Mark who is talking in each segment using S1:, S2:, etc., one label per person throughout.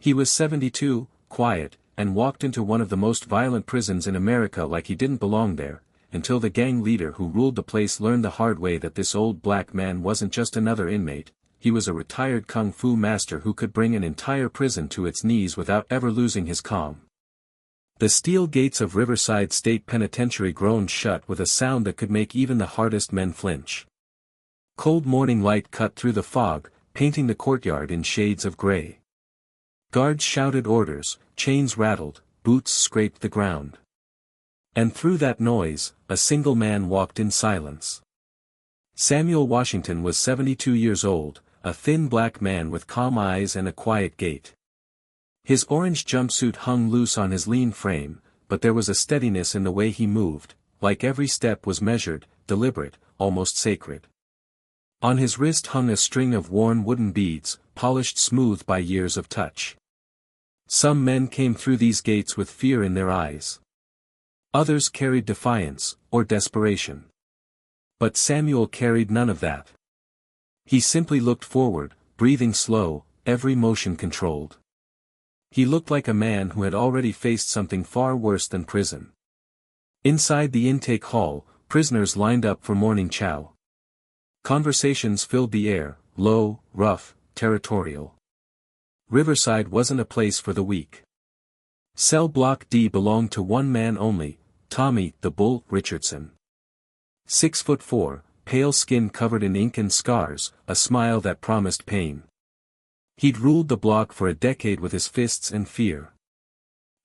S1: He was 72, quiet, and walked into one of the most violent prisons in America like he didn't belong there, until the gang leader who ruled the place learned the hard way that this old black man wasn't just another inmate, he was a retired kung fu master who could bring an entire prison to its knees without ever losing his calm. The steel gates of Riverside State Penitentiary groaned shut with a sound that could make even the hardest men flinch. Cold morning light cut through the fog, painting the courtyard in shades of gray. Guards shouted orders, chains rattled, boots scraped the ground. And through that noise, a single man walked in silence. Samuel Washington was 72 years old, a thin black man with calm eyes and a quiet gait. His orange jumpsuit hung loose on his lean frame, but there was a steadiness in the way he moved, like every step was measured, deliberate, almost sacred. On his wrist hung a string of worn wooden beads, polished smooth by years of touch. Some men came through these gates with fear in their eyes. Others carried defiance, or desperation. But Samuel carried none of that. He simply looked forward, breathing slow, every motion controlled. He looked like a man who had already faced something far worse than prison. Inside the intake hall, prisoners lined up for morning chow. Conversations filled the air, low, rough, territorial. Riverside wasn't a place for the weak. Cell Block D belonged to one man only, Tommy the Bull Richardson. 6'4", pale skin covered in ink and scars, a smile that promised pain. He'd ruled the block for a decade with his fists and fear.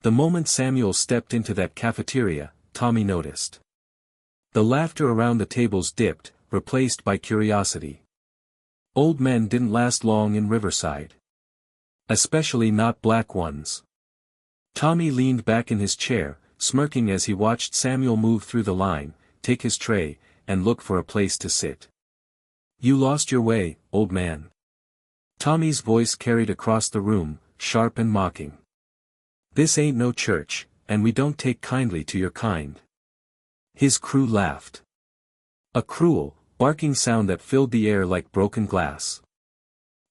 S1: The moment Samuel stepped into that cafeteria, Tommy noticed. The laughter around the tables dipped, replaced by curiosity. Old men didn't last long in Riverside. Especially not black ones. Tommy leaned back in his chair, smirking as he watched Samuel move through the line, take his tray, and look for a place to sit. "You lost your way, old man." Tommy's voice carried across the room, sharp and mocking. "This ain't no church, and we don't take kindly to your kind." His crew laughed. A cruel, barking sound that filled the air like broken glass.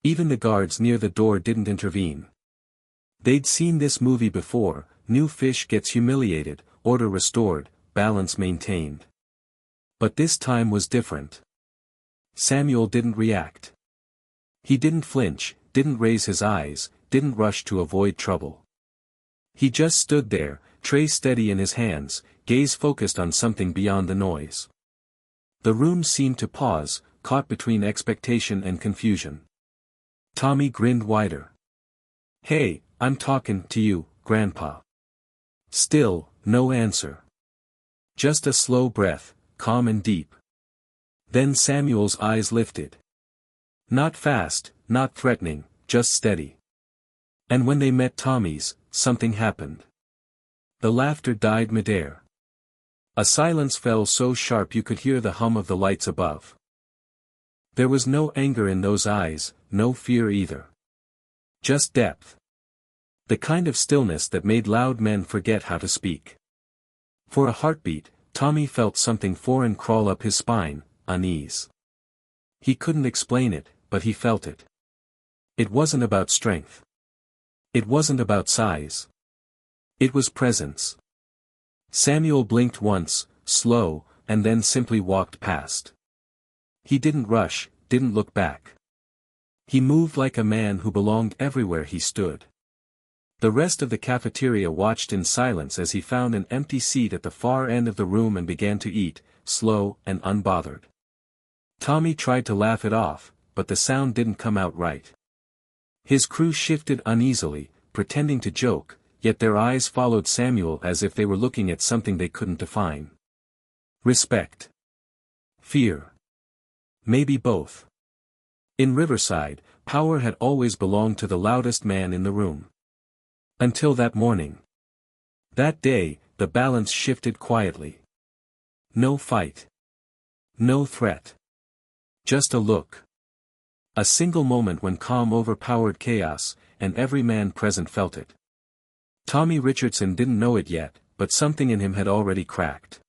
S1: Even the guards near the door didn't intervene. They'd seen this movie before: new fish gets humiliated, order restored, balance maintained. But this time was different. Samuel didn't react. He didn't flinch, didn't raise his eyes, didn't rush to avoid trouble. He just stood there, tray steady in his hands, gaze focused on something beyond the noise. The room seemed to pause, caught between expectation and confusion. Tommy grinned wider. "Hey, I'm talking to you, Grandpa." Still, no answer. Just a slow breath, calm and deep. Then Samuel's eyes lifted. Not fast, not threatening, just steady. And when they met Tommy's, something happened. The laughter died midair. A silence fell so sharp you could hear the hum of the lights above. There was no anger in those eyes, no fear either. Just depth. The kind of stillness that made loud men forget how to speak. For a heartbeat, Tommy felt something foreign crawl up his spine, unease. He couldn't explain it, but he felt it. It wasn't about strength. It wasn't about size. It was presence. Samuel blinked once, slow, and then simply walked past. He didn't rush, didn't look back. He moved like a man who belonged everywhere he stood. The rest of the cafeteria watched in silence as he found an empty seat at the far end of the room and began to eat, slow and unbothered. Tommy tried to laugh it off, but the sound didn't come out right. His crew shifted uneasily, pretending to joke, yet their eyes followed Samuel as if they were looking at something they couldn't define. Respect. Fear. Maybe both. In Riverside, power had always belonged to the loudest man in the room. Until that morning. That day, the balance shifted quietly. No fight. No threat. Just a look. A single moment when calm overpowered chaos, and every man present felt it. Tommy Richardson didn't know it yet, but something in him had already cracked.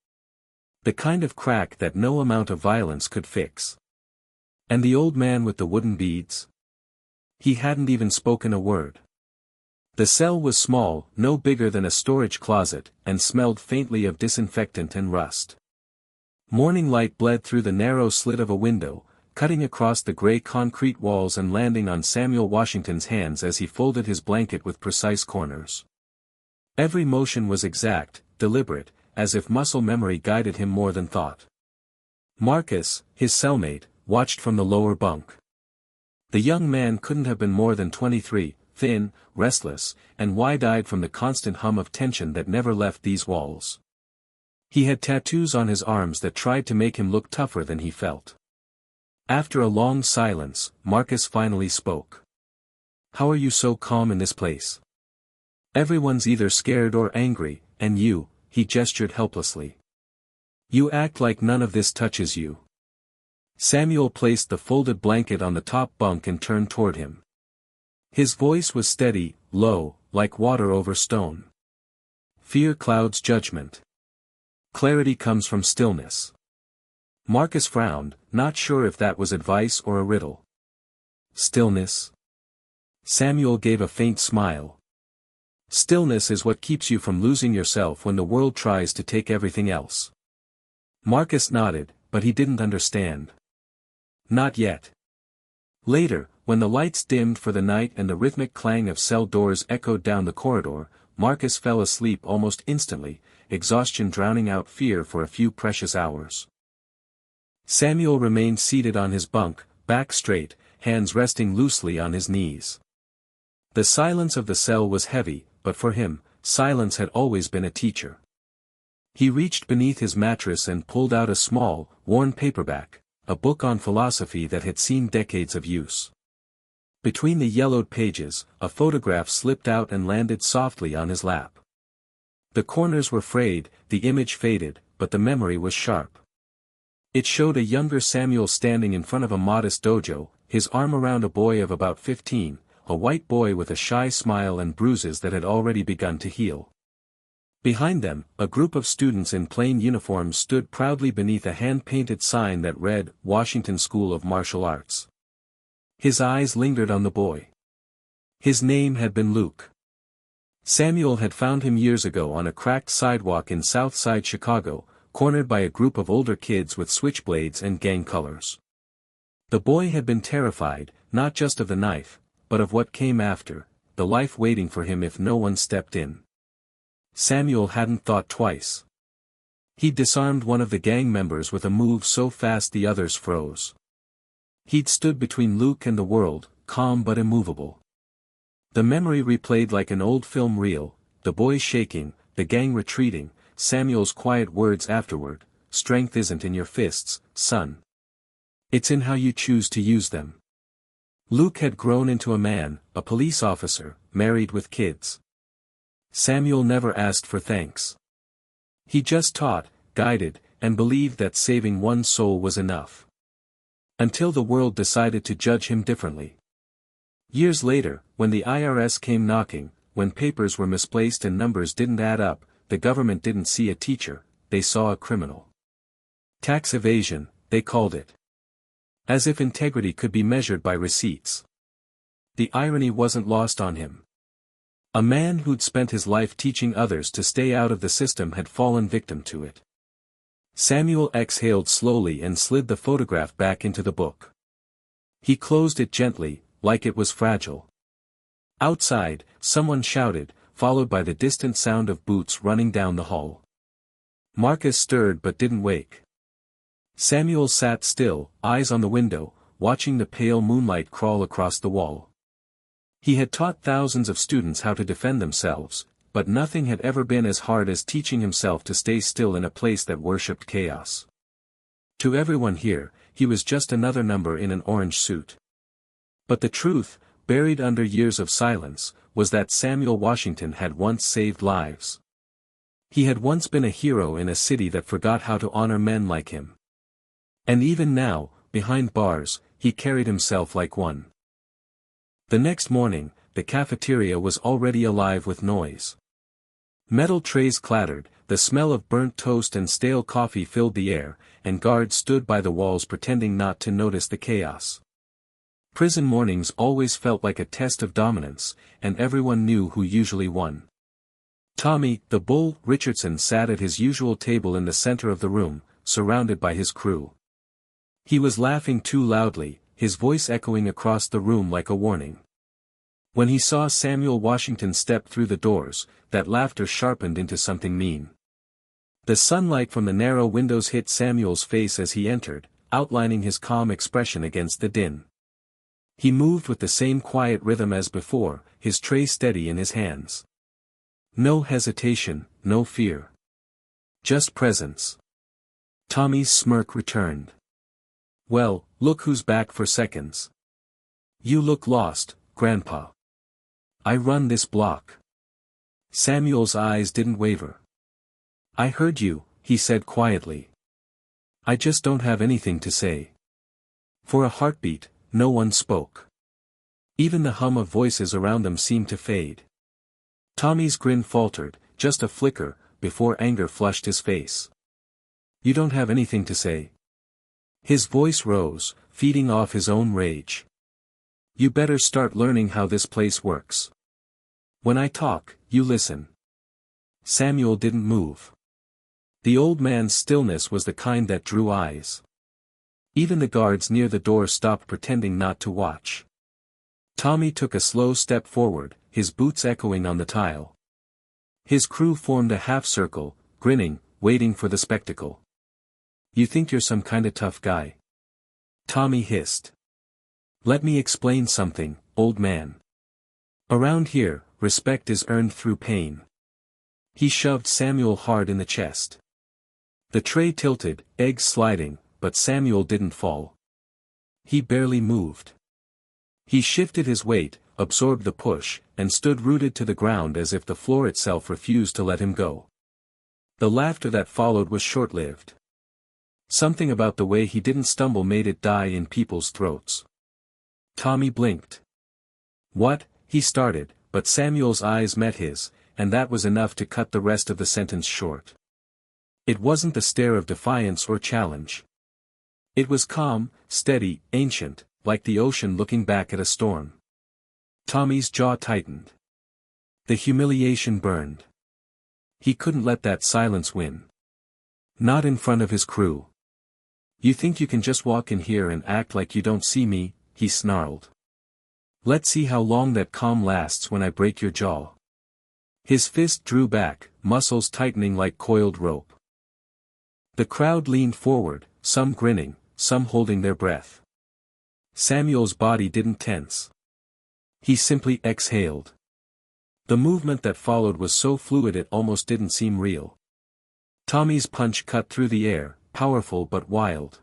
S1: The kind of crack that no amount of violence could fix. And the old man with the wooden beads? He hadn't even spoken a word. The cell was small, no bigger than a storage closet, and smelled faintly of disinfectant and rust. Morning light bled through the narrow slit of a window, cutting across the gray concrete walls and landing on Samuel Washington's hands as he folded his blanket with precise corners. Every motion was exact, deliberate, as if muscle memory guided him more than thought. Marcus, his cellmate, watched from the lower bunk. The young man couldn't have been more than 23, thin, restless, and wide-eyed from the constant hum of tension that never left these walls. He had tattoos on his arms that tried to make him look tougher than he felt. After a long silence, Marcus finally spoke. "How are you so calm in this place? Everyone's either scared or angry, and you," he gestured helplessly. "You act like none of this touches you." Samuel placed the folded blanket on the top bunk and turned toward him. His voice was steady, low, like water over stone. "Fear clouds judgment. Clarity comes from stillness." Marcus frowned, not sure if that was advice or a riddle. "Stillness?" Samuel gave a faint smile. "Stillness is what keeps you from losing yourself when the world tries to take everything else." Marcus nodded, but he didn't understand. "Not yet." Later, when the lights dimmed for the night and the rhythmic clang of cell doors echoed down the corridor, Marcus fell asleep almost instantly, exhaustion drowning out fear for a few precious hours. Samuel remained seated on his bunk, back straight, hands resting loosely on his knees. The silence of the cell was heavy, but for him, silence had always been a teacher. He reached beneath his mattress and pulled out a small, worn paperback, a book on philosophy that had seen decades of use. Between the yellowed pages, a photograph slipped out and landed softly on his lap. The corners were frayed, the image faded, but the memory was sharp. It showed a younger Samuel standing in front of a modest dojo, his arm around a boy of about 15, a white boy with a shy smile and bruises that had already begun to heal. Behind them, a group of students in plain uniforms stood proudly beneath a hand-painted sign that read, "Washington School of Martial Arts." His eyes lingered on the boy. His name had been Luke. Samuel had found him years ago on a cracked sidewalk in Southside Chicago, cornered by a group of older kids with switchblades and gang colors. The boy had been terrified, not just of the knife, but of what came after, the life waiting for him if no one stepped in. Samuel hadn't thought twice. He'd disarmed one of the gang members with a move so fast the others froze. He'd stood between Luke and the world, calm but immovable. The memory replayed like an old film reel, the boy shaking, the gang retreating, Samuel's quiet words afterward, "Strength isn't in your fists, son. It's in how you choose to use them." Luke had grown into a man, a police officer, married with kids. Samuel never asked for thanks. He just taught, guided, and believed that saving one soul was enough. Until the world decided to judge him differently. Years later, when the IRS came knocking, when papers were misplaced and numbers didn't add up, the government didn't see a teacher, they saw a criminal. Tax evasion, they called it. As if integrity could be measured by receipts. The irony wasn't lost on him. A man who'd spent his life teaching others to stay out of the system had fallen victim to it. Samuel exhaled slowly and slid the photograph back into the book. He closed it gently, like it was fragile. Outside, someone shouted, followed by the distant sound of boots running down the hall. Marcus stirred but didn't wake. Samuel sat still, eyes on the window, watching the pale moonlight crawl across the wall. He had taught thousands of students how to defend themselves, but nothing had ever been as hard as teaching himself to stay still in a place that worshipped chaos. To everyone here, he was just another number in an orange suit. But the truth, buried under years of silence, was that Samuel Washington had once saved lives. He had once been a hero in a city that forgot how to honor men like him. And even now, behind bars, he carried himself like one. The next morning, the cafeteria was already alive with noise. Metal trays clattered, the smell of burnt toast and stale coffee filled the air, and guards stood by the walls pretending not to notice the chaos. Prison mornings always felt like a test of dominance, and everyone knew who usually won. Tommy, the Bull, Richardson sat at his usual table in the center of the room, surrounded by his crew. He was laughing too loudly, his voice echoing across the room like a warning. When he saw Samuel Washington step through the doors, that laughter sharpened into something mean. The sunlight from the narrow windows hit Samuel's face as he entered, outlining his calm expression against the din. He moved with the same quiet rhythm as before, his tray steady in his hands. No hesitation, no fear. Just presence. Tommy's smirk returned. "Well, look who's back for seconds. You look lost, Grandpa. I run this block." Samuel's eyes didn't waver. "I heard you," he said quietly. "I just don't have anything to say." For a heartbeat, no one spoke. Even the hum of voices around them seemed to fade. Tommy's grin faltered, just a flicker, before anger flushed his face. "You don't have anything to say?" His voice rose, feeding off his own rage. "You better start learning how this place works. When I talk, you listen." Samuel didn't move. The old man's stillness was the kind that drew eyes. Even the guards near the door stopped pretending not to watch. Tommy took a slow step forward, his boots echoing on the tile. His crew formed a half-circle, grinning, waiting for the spectacle. "You think you're some kinda tough guy?" Tommy hissed. "Let me explain something, old man. Around here, respect is earned through pain." He shoved Samuel hard in the chest. The tray tilted, eggs sliding, but Samuel didn't fall. He barely moved. He shifted his weight, absorbed the push, and stood rooted to the ground as if the floor itself refused to let him go. The laughter that followed was short-lived. Something about the way he didn't stumble made it die in people's throats. Tommy blinked. "What?" he started, but Samuel's eyes met his, and that was enough to cut the rest of the sentence short. It wasn't the stare of defiance or challenge. It was calm, steady, ancient, like the ocean looking back at a storm. Tommy's jaw tightened. The humiliation burned. He couldn't let that silence win. Not in front of his crew. "You think you can just walk in here and act like you don't see me?" he snarled. "Let's see how long that calm lasts when I break your jaw." His fist drew back, muscles tightening like coiled rope. The crowd leaned forward, some grinning, some holding their breath. Samuel's body didn't tense. He simply exhaled. The movement that followed was so fluid it almost didn't seem real. Tommy's punch cut through the air, powerful but wild.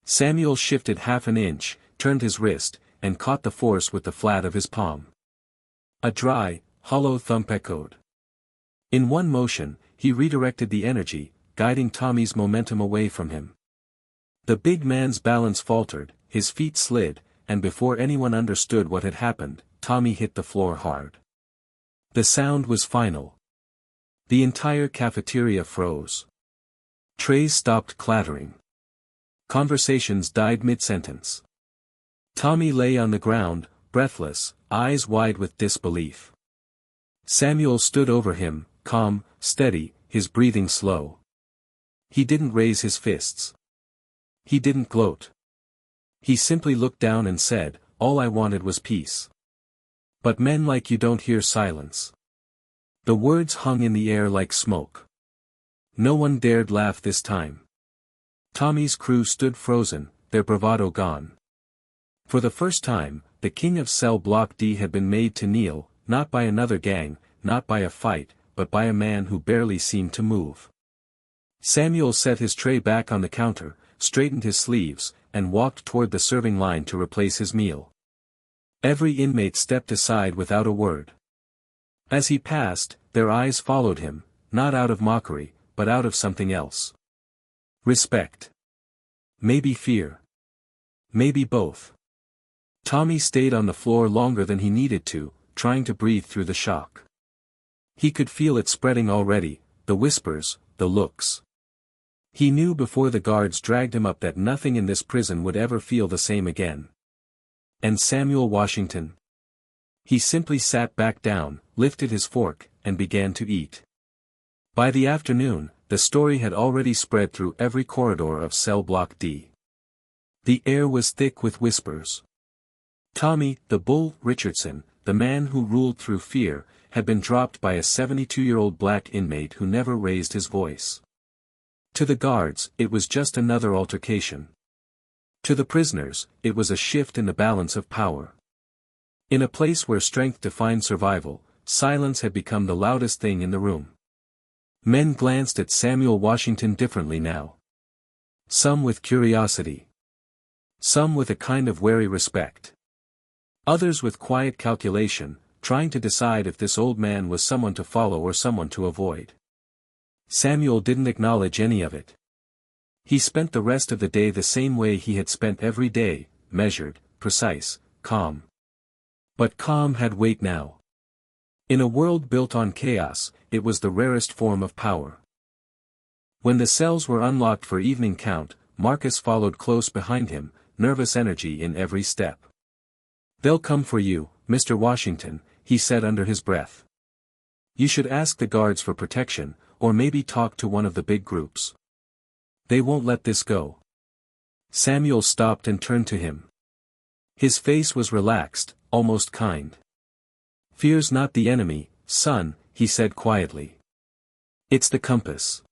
S1: Samuel shifted half an inch, turned his wrist, and caught the force with the flat of his palm. A dry, hollow thump echoed. In one motion, he redirected the energy, guiding Tommy's momentum away from him. The big man's balance faltered, his feet slid, and before anyone understood what had happened, Tommy hit the floor hard. The sound was final. The entire cafeteria froze. Trays stopped clattering. Conversations died mid-sentence. Tommy lay on the ground, breathless, eyes wide with disbelief. Samuel stood over him, calm, steady, his breathing slow. He didn't raise his fists. He didn't gloat. He simply looked down and said, "All I wanted was peace. But men like you don't hear silence." The words hung in the air like smoke. No one dared laugh this time. Tommy's crew stood frozen, their bravado gone. For the first time, the king of Cell Block D had been made to kneel, not by another gang, not by a fight, but by a man who barely seemed to move. Samuel set his tray back on the counter, straightened his sleeves, and walked toward the serving line to replace his meal. Every inmate stepped aside without a word. As he passed, their eyes followed him, not out of mockery, but out of something else. Respect. Maybe fear. Maybe both. Tommy stayed on the floor longer than he needed to, trying to breathe through the shock. He could feel it spreading already, the whispers, the looks. He knew before the guards dragged him up that nothing in this prison would ever feel the same again. And Samuel Washington? He simply sat back down, lifted his fork, and began to eat. By the afternoon, the story had already spread through every corridor of cell block D. The air was thick with whispers. Tommy, the Bull, Richardson, the man who ruled through fear, had been dropped by a 72-year-old black inmate who never raised his voice. To the guards, it was just another altercation. To the prisoners, it was a shift in the balance of power. In a place where strength defined survival, silence had become the loudest thing in the room. Men glanced at Samuel Washington differently now. Some with curiosity. Some with a kind of wary respect. Others with quiet calculation, trying to decide if this old man was someone to follow or someone to avoid. Samuel didn't acknowledge any of it. He spent the rest of the day the same way he had spent every day, measured, precise, calm. But calm had weight now. In a world built on chaos, it was the rarest form of power. When the cells were unlocked for evening count, Marcus followed close behind him, nervous energy in every step. "They'll come for you, Mr. Washington," he said under his breath. "You should ask the guards for protection, or maybe talk to one of the big groups. They won't let this go." Samuel stopped and turned to him. His face was relaxed, almost kind. "Fear's not the enemy, son," he said quietly. "It's the compass.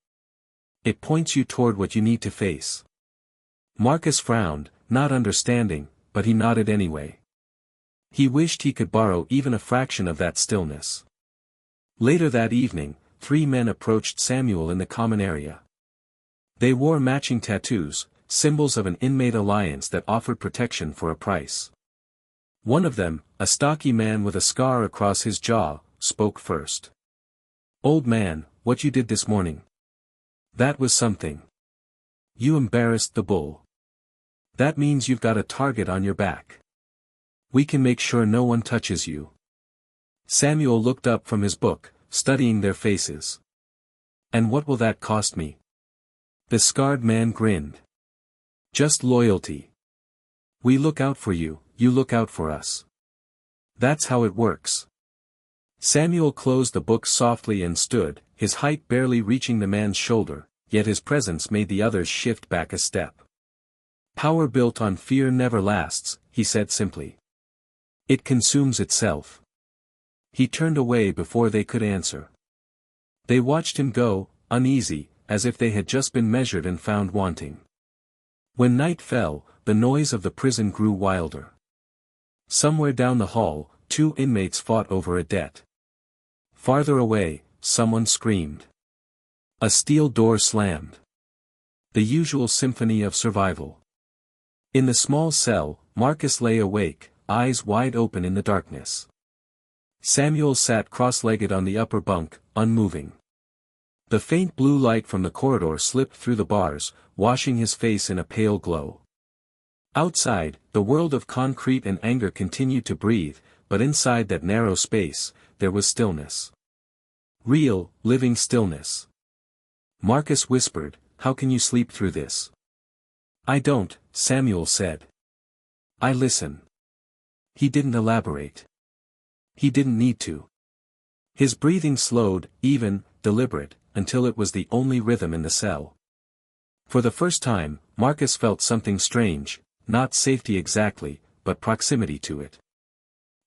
S1: It points you toward what you need to face." Marcus frowned, not understanding, but he nodded anyway. He wished he could borrow even a fraction of that stillness. Later that evening, 3 men approached Samuel in the common area. They wore matching tattoos, symbols of an inmate alliance that offered protection for a price. One of them, a stocky man with a scar across his jaw, spoke first. "Old man, what you did this morning. That was something. You embarrassed the Bull. That means you've got a target on your back. We can make sure no one touches you." Samuel looked up from his book, studying their faces. "And what will that cost me?" The scarred man grinned. "Just loyalty. We look out for you, you look out for us. That's how it works." Samuel closed the book softly and stood, his height barely reaching the man's shoulder, yet his presence made the others shift back a step. "Power built on fear never lasts," he said simply. "It consumes itself." He turned away before they could answer. They watched him go, uneasy, as if they had just been measured and found wanting. When night fell, the noise of the prison grew wilder. Somewhere down the hall, 2 inmates fought over a debt. Farther away, someone screamed. A steel door slammed. The usual symphony of survival. In the small cell, Marcus lay awake, eyes wide open in the darkness. Samuel sat cross-legged on the upper bunk, unmoving. The faint blue light from the corridor slipped through the bars, washing his face in a pale glow. Outside, the world of concrete and anger continued to breathe, but inside that narrow space, there was stillness. Real, living stillness. Marcus whispered, "How can you sleep through this?" "I don't," Samuel said. "I listen." He didn't elaborate. He didn't need to. His breathing slowed, even, deliberate, until it was the only rhythm in the cell. For the first time, Marcus felt something strange, not safety exactly, but proximity to it.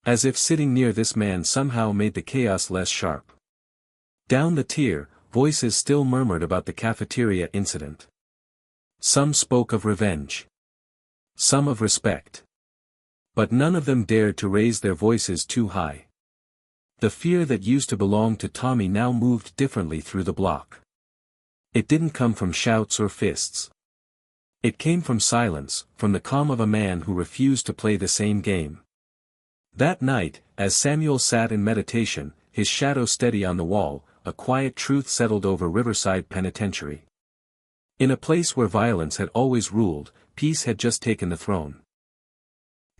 S1: As if sitting near this man somehow made the chaos less sharp. Down the tier, voices still murmured about the cafeteria incident. Some spoke of revenge. Some of respect. But none of them dared to raise their voices too high. The fear that used to belong to Tommy now moved differently through the block. It didn't come from shouts or fists. It came from silence, from the calm of a man who refused to play the same game. That night, as Samuel sat in meditation, his shadow steady on the wall, a quiet truth settled over Riverside Penitentiary. In a place where violence had always ruled, peace had just taken the throne.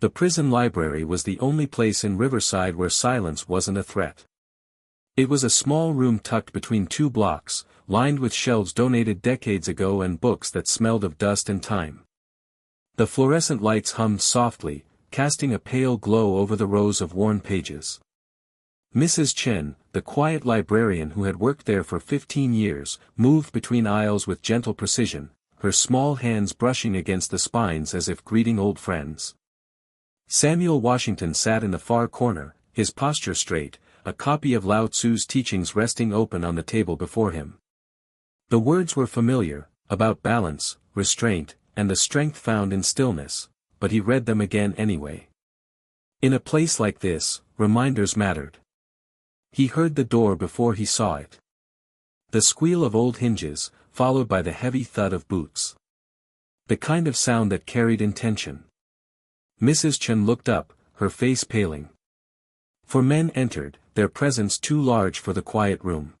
S1: The prison library was the only place in Riverside where silence wasn't a threat. It was a small room tucked between 2 blocks, lined with shelves donated decades ago and books that smelled of dust and time. The fluorescent lights hummed softly, casting a pale glow over the rows of worn pages. Mrs. Chen, the quiet librarian who had worked there for 15 years, moved between aisles with gentle precision, her small hands brushing against the spines as if greeting old friends. Samuel Washington sat in the far corner, his posture straight, a copy of Lao Tzu's teachings resting open on the table before him. The words were familiar, about balance, restraint, and the strength found in stillness, but he read them again anyway. In a place like this, reminders mattered. He heard the door before he saw it. The squeal of old hinges, followed by the heavy thud of boots. The kind of sound that carried intention. Mrs. Chen looked up, her face paling. 4 men entered, their presence too large for the quiet room.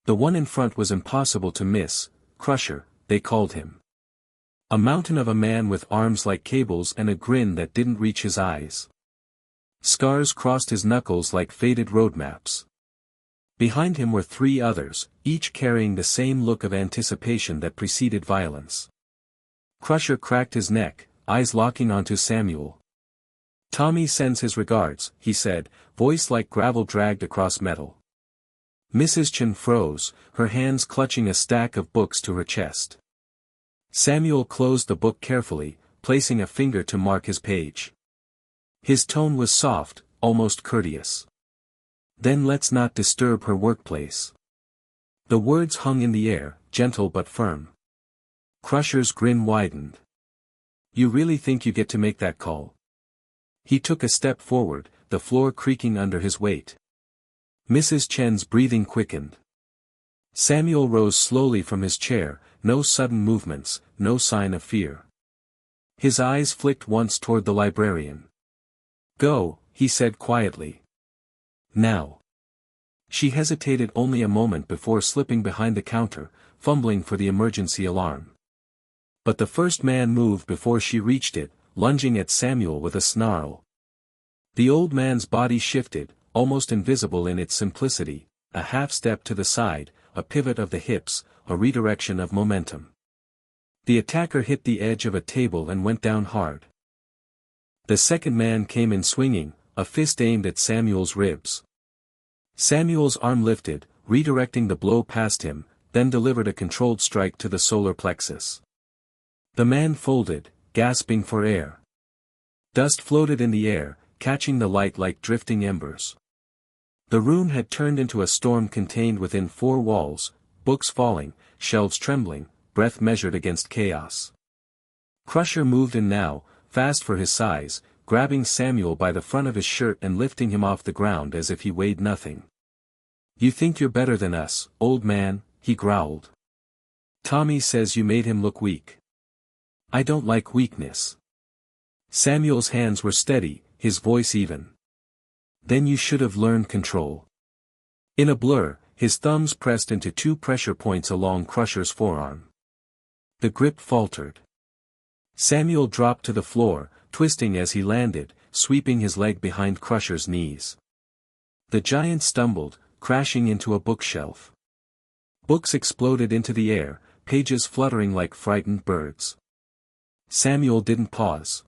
S1: The one in front was impossible to miss, Crusher, they called him. A mountain of a man with arms like cables and a grin that didn't reach his eyes. Scars crossed his knuckles like faded road maps. Behind him were 3 others, each carrying the same look of anticipation that preceded violence. Crusher cracked his neck, eyes locking onto Samuel. "Tommy sends his regards," he said, voice like gravel dragged across metal. Mrs. Chen froze, her hands clutching a stack of books to her chest. Samuel closed the book carefully, placing a finger to mark his page. His tone was soft, almost courteous. "Then let's not disturb her workplace." The words hung in the air, gentle but firm. Crusher's grin widened. "You really think you get to make that call?" He took a step forward, the floor creaking under his weight. Mrs. Chen's breathing quickened. Samuel rose slowly from his chair, no sudden movements, no sign of fear. His eyes flicked once toward the librarian. "Go," he said quietly. "Now." She hesitated only a moment before slipping behind the counter, fumbling for the emergency alarm. But the first man moved before she reached it, lunging at Samuel with a snarl. The old man's body shifted, almost invisible in its simplicity, a half step to the side, a pivot of the hips, a redirection of momentum. The attacker hit the edge of a table and went down hard. The second man came in swinging, a fist aimed at Samuel's ribs. Samuel's arm lifted, redirecting the blow past him, then delivered a controlled strike to the solar plexus. The man folded, gasping for air. Dust floated in the air, catching the light like drifting embers. The room had turned into a storm contained within 4 walls, books falling, shelves trembling, breath measured against chaos. Crusher moved in now, fast for his size, grabbing Samuel by the front of his shirt and lifting him off the ground as if he weighed nothing. "You think you're better than us, old man," he growled. "Tommy says you made him look weak." "I don't like weakness." Samuel's hands were steady, his voice even. "Then you should have learned control." In a blur, his thumbs pressed into 2 pressure points along Crusher's forearm. The grip faltered. Samuel dropped to the floor, twisting as he landed, sweeping his leg behind Crusher's knees. The giant stumbled, crashing into a bookshelf. Books exploded into the air, pages fluttering like frightened birds. Samuel didn't pause.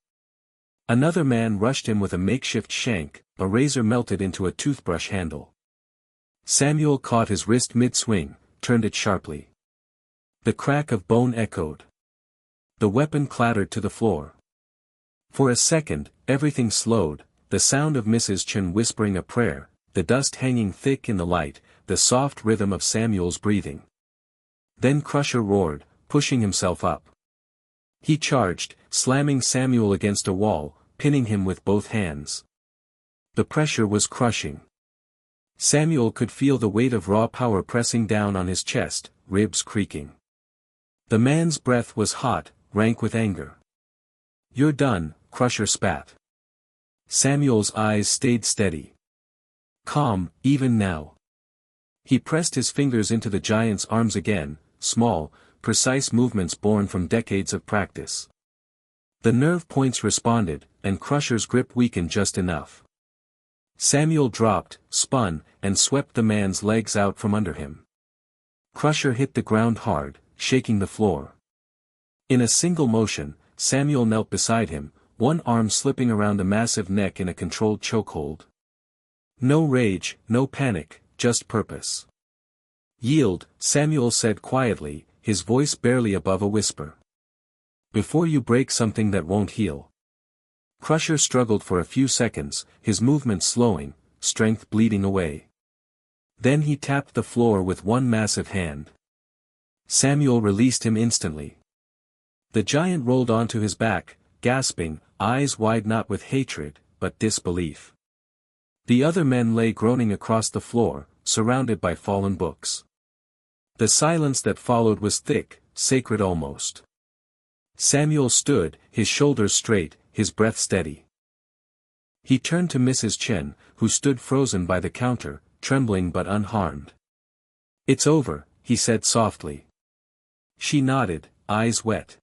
S1: Another man rushed him with a makeshift shank, a razor melted into a toothbrush handle. Samuel caught his wrist mid-swing, turned it sharply. The crack of bone echoed. The weapon clattered to the floor. For a second, everything slowed, the sound of Mrs. Chen whispering a prayer, the dust hanging thick in the light, the soft rhythm of Samuel's breathing. Then Crusher roared, pushing himself up. He charged, slamming Samuel against a wall, pinning him with both hands. The pressure was crushing. Samuel could feel the weight of raw power pressing down on his chest, ribs creaking. The man's breath was hot, rank with anger. "You're done," Crusher spat. Samuel's eyes stayed steady. Calm, even now. He pressed his fingers into the giant's arms again, small, precise movements born from decades of practice. The nerve points responded, and Crusher's grip weakened just enough. Samuel dropped, spun, and swept the man's legs out from under him. Crusher hit the ground hard, shaking the floor. In a single motion, Samuel knelt beside him, one arm slipping around a massive neck in a controlled chokehold. No rage, no panic, just purpose. "Yield," Samuel said quietly, his voice barely above a whisper. "Before you break something that won't heal." Crusher struggled for a few seconds, his movements slowing, strength bleeding away. Then he tapped the floor with one massive hand. Samuel released him instantly. The giant rolled onto his back, gasping, eyes wide not with hatred, but disbelief. The other men lay groaning across the floor, surrounded by fallen books. The silence that followed was thick, sacred almost. Samuel stood, his shoulders straight, his breath steady. He turned to Mrs. Chen, who stood frozen by the counter, trembling but unharmed. "It's over," he said softly. She nodded, eyes wet.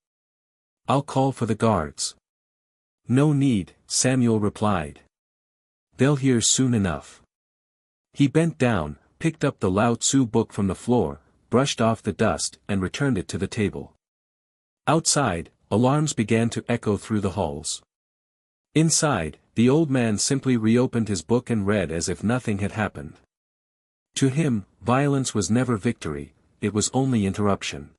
S1: "I'll call for the guards." "No need," Samuel replied. "They'll hear soon enough." He bent down, picked up the Lao Tzu book from the floor, brushed off the dust, and returned it to the table. Outside, alarms began to echo through the halls. Inside, the old man simply reopened his book and read as if nothing had happened. To him, violence was never victory, it was only interruption.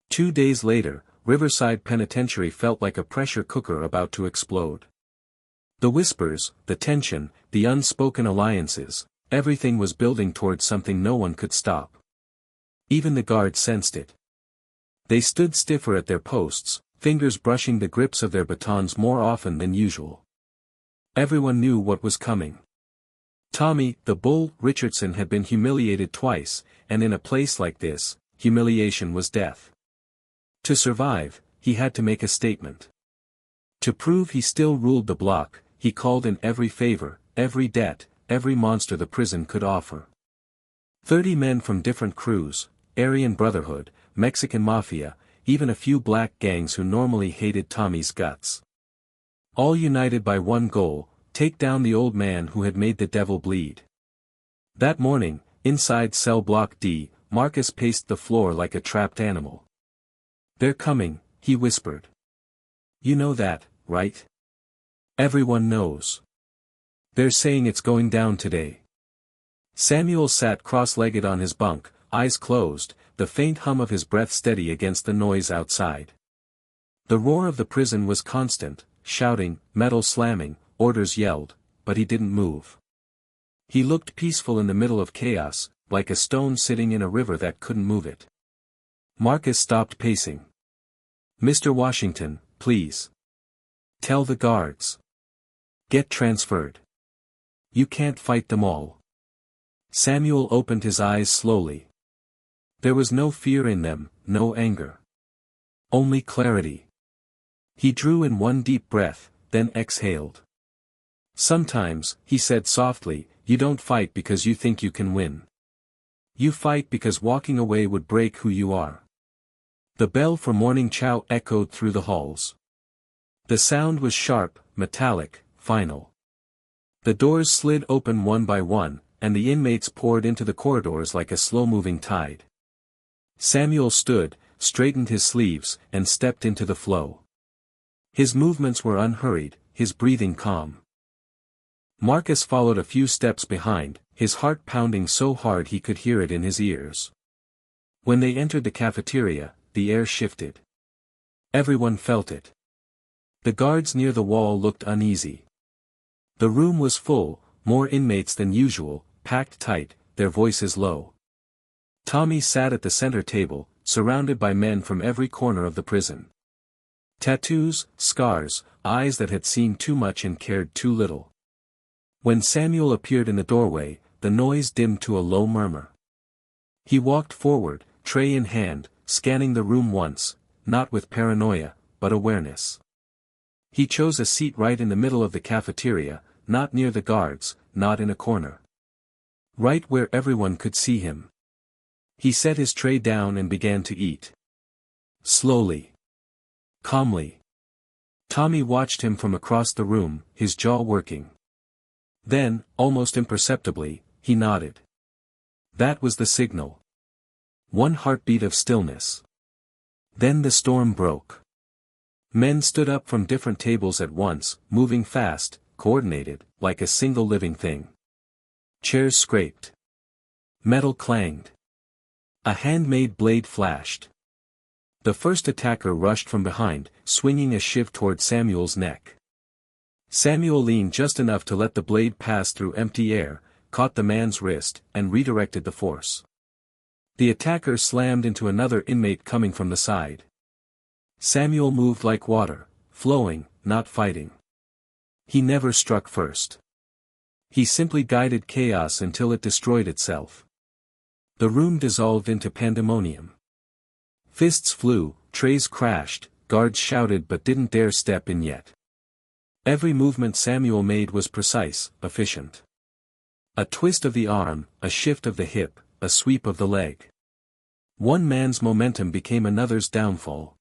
S1: 2 days later, Riverside Penitentiary felt like a pressure cooker about to explode. The whispers, the tension, the unspoken alliances, everything was building towards something no one could stop. Even the guards sensed it. They stood stiffer at their posts, fingers brushing the grips of their batons more often than usual. Everyone knew what was coming. Tommy, the bull, Richardson had been humiliated twice, and in a place like this, humiliation was death. To survive, he had to make a statement. To prove he still ruled the block, he called in every favor, every debt, every monster the prison could offer. 30 men from different crews, Aryan Brotherhood, Mexican Mafia, even a few black gangs who normally hated Tommy's guts. All united by one goal, take down the old man who had made the devil bleed. That morning, inside cell block D, Marcus paced the floor like a trapped animal. "They're coming," he whispered. "You know that, right? Everyone knows. They're saying it's going down today." Samuel sat cross-legged on his bunk, eyes closed, the faint hum of his breath steady against the noise outside. The roar of the prison was constant, shouting, metal slamming, orders yelled, but he didn't move. He looked peaceful in the middle of chaos, like a stone sitting in a river that couldn't move it. Marcus stopped pacing. "Mr. Washington, please. Tell the guards. Get transferred. You can't fight them all." Samuel opened his eyes slowly. There was no fear in them, no anger. Only clarity. He drew in one deep breath, then exhaled. "Sometimes," he said softly, "you don't fight because you think you can win. You fight because walking away would break who you are." The bell for morning chow echoed through the halls. The sound was sharp, metallic, final. The doors slid open one by one, and the inmates poured into the corridors like a slow-moving tide. Samuel stood, straightened his sleeves, and stepped into the flow. His movements were unhurried, his breathing calm. Marcus followed a few steps behind, his heart pounding so hard he could hear it in his ears. When they entered the cafeteria, the air shifted. Everyone felt it. The guards near the wall looked uneasy. The room was full, more inmates than usual, packed tight, their voices low. Tommy sat at the center table, surrounded by men from every corner of the prison. Tattoos, scars, eyes that had seen too much and cared too little. When Samuel appeared in the doorway, the noise dimmed to a low murmur. He walked forward, tray in hand, scanning the room once, not with paranoia, but awareness. He chose a seat right in the middle of the cafeteria, not near the guards, not in a corner. Right where everyone could see him. He set his tray down and began to eat. Slowly. Calmly. Tommy watched him from across the room, his jaw working. Then, almost imperceptibly, he nodded. That was the signal. One heartbeat of stillness. Then the storm broke. Men stood up from different tables at once, moving fast, coordinated, like a single living thing. Chairs scraped. Metal clanged. A handmade blade flashed. The first attacker rushed from behind, swinging a shiv toward Samuel's neck. Samuel leaned just enough to let the blade pass through empty air, caught the man's wrist, and redirected the force. The attacker slammed into another inmate coming from the side. Samuel moved like water, flowing, not fighting. He never struck first. He simply guided chaos until it destroyed itself. The room dissolved into pandemonium. Fists flew, trays crashed, guards shouted but didn't dare step in yet. Every movement Samuel made was precise, efficient. A twist of the arm, a shift of the hip, a sweep of the leg. One man's momentum became another's downfall.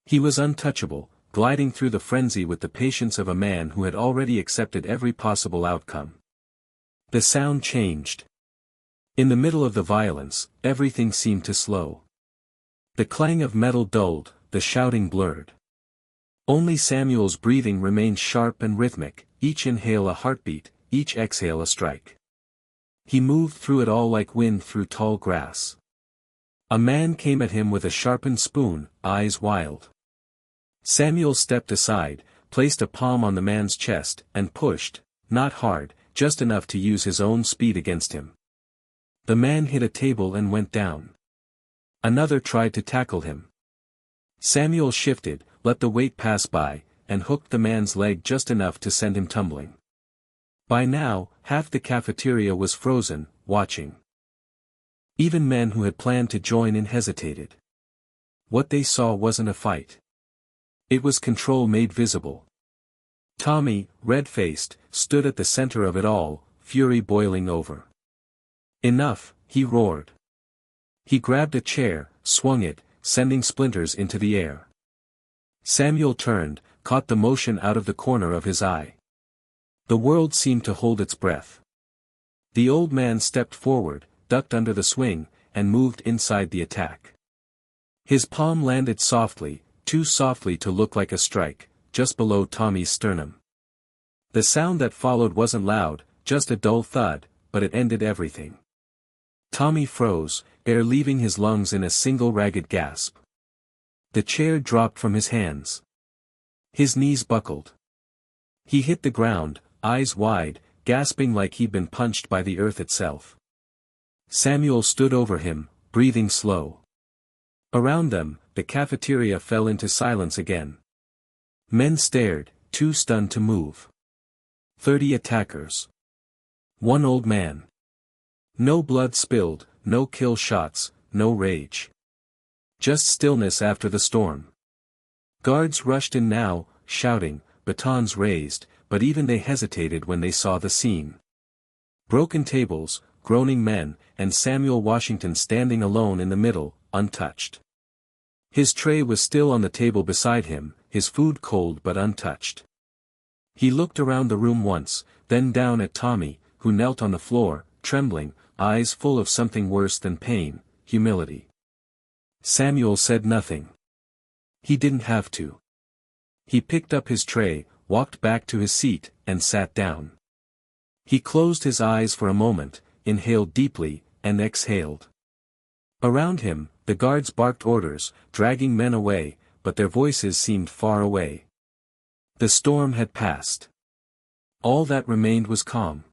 S1: He was untouchable, gliding through the frenzy with the patience of a man who had already accepted every possible outcome. The sound changed. In the middle of the violence, everything seemed to slow. The clang of metal dulled, the shouting blurred. Only Samuel's breathing remained sharp and rhythmic, each inhale a heartbeat, each exhale a strike. He moved through it all like wind through tall grass. A man came at him with a sharpened spoon, eyes wild. Samuel stepped aside, placed a palm on the man's chest, and pushed, not hard, just enough to use his own speed against him. The man hit a table and went down. Another tried to tackle him. Samuel shifted, let the weight pass by, and hooked the man's leg just enough to send him tumbling. By now, half the cafeteria was frozen, watching. Even men who had planned to join in hesitated. What they saw wasn't a fight. It was control made visible. Tommy, red-faced, stood at the center of it all, fury boiling over. Enough, he roared. He grabbed a chair, swung it, sending splinters into the air. Samuel turned, caught the motion out of the corner of his eye. The world seemed to hold its breath. The old man stepped forward, ducked under the swing, and moved inside the attack. His palm landed softly, too softly to look like a strike, just below Tommy's sternum. The sound that followed wasn't loud, just a dull thud, but it ended everything. Tommy froze, air leaving his lungs in a single ragged gasp. The chair dropped from his hands. His knees buckled. He hit the ground, eyes wide, gasping like he'd been punched by the earth itself. Samuel stood over him, breathing slow. Around them, the cafeteria fell into silence again. Men stared, too stunned to move. 30 attackers. One old man. No blood spilled, no kill shots, no rage. Just stillness after the storm. Guards rushed in now, shouting, batons raised, but even they hesitated when they saw the scene. Broken tables, groaning men, and Samuel Washington standing alone in the middle, untouched. His tray was still on the table beside him, his food cold but untouched. He looked around the room once, then down at Tommy, who knelt on the floor, trembling, eyes full of something worse than pain, humility. Samuel said nothing. He didn't have to. He picked up his tray, walked back to his seat, and sat down. He closed his eyes for a moment, inhaled deeply, and exhaled. Around him, the guards barked orders, dragging men away, but their voices seemed far away. The storm had passed. All that remained was calm.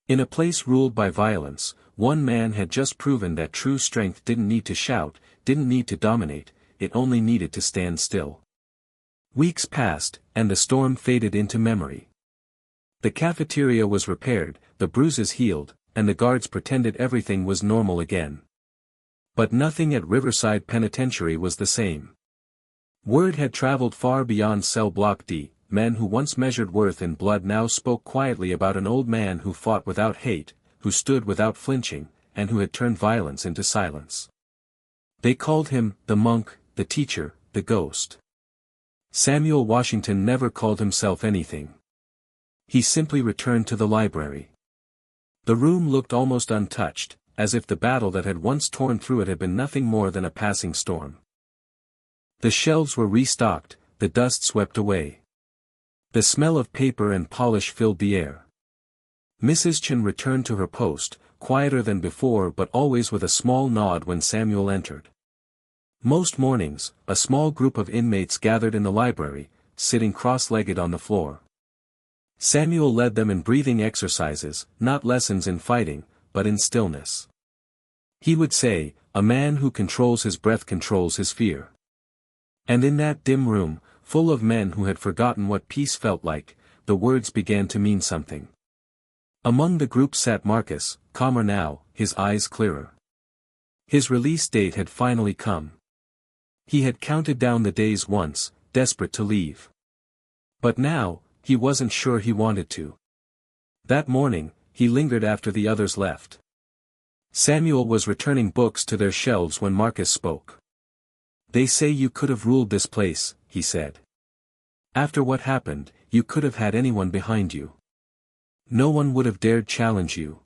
S1: In a place ruled by violence, one man had just proven that true strength didn't need to shout, didn't need to dominate, it only needed to stand still. Weeks passed, and the storm faded into memory. The cafeteria was repaired, the bruises healed, and the guards pretended everything was normal again. But nothing at Riverside Penitentiary was the same. Word had traveled far beyond Cell Block D, men who once measured worth in blood now spoke quietly about an old man who fought without hate, who stood without flinching, and who had turned violence into silence. They called him the monk, the teacher, the ghost. Samuel Washington never called himself anything. He simply returned to the library. The room looked almost untouched, as if the battle that had once torn through it had been nothing more than a passing storm. The shelves were restocked, the dust swept away. The smell of paper and polish filled the air. Mrs. Chen returned to her post, quieter than before but always with a small nod when Samuel entered. Most mornings, a small group of inmates gathered in the library, sitting cross-legged on the floor. Samuel led them in breathing exercises, not lessons in fighting, but in stillness. He would say, "A man who controls his breath controls his fear." And in that dim room, full of men who had forgotten what peace felt like, the words began to mean something. Among the group sat Marcus, calmer now, his eyes clearer. His release date had finally come. He had counted down the days once, desperate to leave. But now, he wasn't sure he wanted to. That morning, he lingered after the others left. Samuel was returning books to their shelves when Marcus spoke. "They say you could have ruled this place," he said. "After what happened, you could have had anyone behind you. No one would have dared challenge you."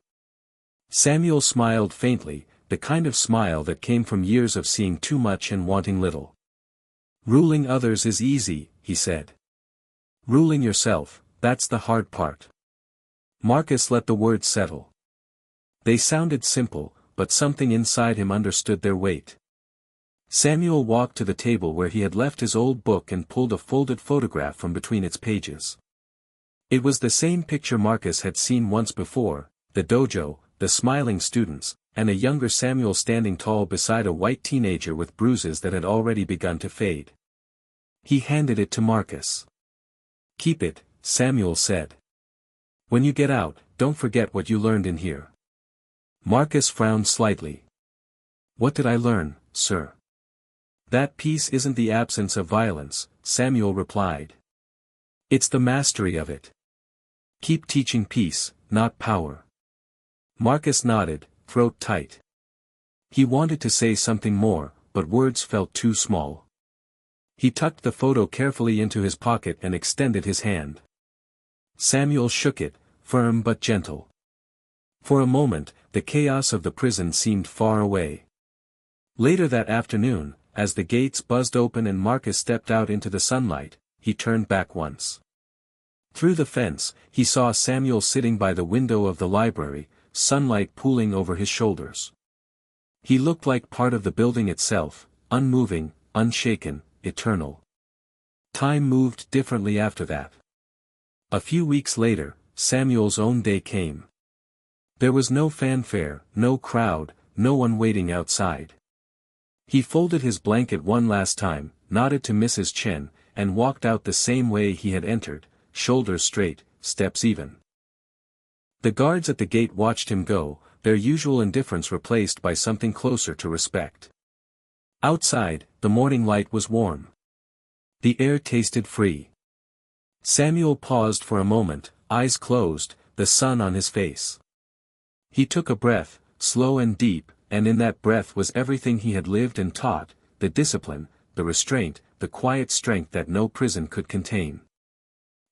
S1: Samuel smiled faintly, the kind of smile that came from years of seeing too much and wanting little. "Ruling others is easy," he said. "Ruling yourself, that's the hard part." Marcus let the words settle. They sounded simple, but something inside him understood their weight. Samuel walked to the table where he had left his old book and pulled a folded photograph from between its pages. It was the same picture Marcus had seen once before, the dojo, the smiling students, and a younger Samuel standing tall beside a white teenager with bruises that had already begun to fade. He handed it to Marcus. "Keep it," Samuel said. "When you get out, don't forget what you learned in here." Marcus frowned slightly. "What did I learn, sir?" "That peace isn't the absence of violence," Samuel replied. "It's the mastery of it. Keep teaching peace, not power." Marcus nodded, throat tight. He wanted to say something more, but words felt too small. He tucked the photo carefully into his pocket and extended his hand. Samuel shook it, firm but gentle. For a moment, the chaos of the prison seemed far away. Later that afternoon, as the gates buzzed open and Marcus stepped out into the sunlight, he turned back once. Through the fence, he saw Samuel sitting by the window of the library, sunlight pooling over his shoulders. He looked like part of the building itself, unmoving, unshaken, eternal. Time moved differently after that. A few weeks later, Samuel's own day came. There was no fanfare, no crowd, no one waiting outside. He folded his blanket one last time, nodded to Mrs. Chen, and walked out the same way he had entered, shoulders straight, steps even. The guards at the gate watched him go, their usual indifference replaced by something closer to respect. Outside, the morning light was warm. The air tasted free. Samuel paused for a moment, eyes closed, the sun on his face. He took a breath, slow and deep, and in that breath was everything he had lived and taught, the discipline, the restraint, the quiet strength that no prison could contain.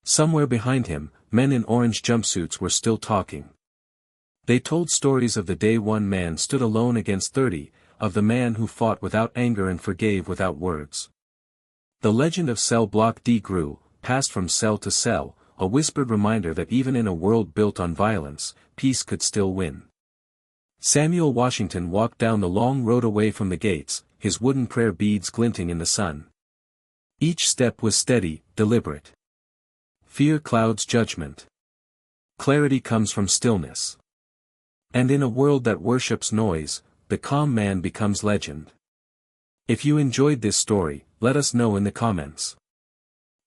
S1: Somewhere behind him, men in orange jumpsuits were still talking. They told stories of the day one man stood alone against 30, of the man who fought without anger and forgave without words. The legend of Cell Block D grew, passed from cell to cell, a whispered reminder that even in a world built on violence, peace could still win. Samuel Washington walked down the long road away from the gates, his wooden prayer beads glinting in the sun. Each step was steady, deliberate. Fear clouds judgment. Clarity comes from stillness. And in a world that worships noise, the calm man becomes legend. If you enjoyed this story, let us know in the comments.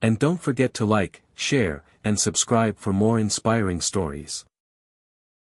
S1: And don't forget to like, share, and subscribe for more inspiring stories.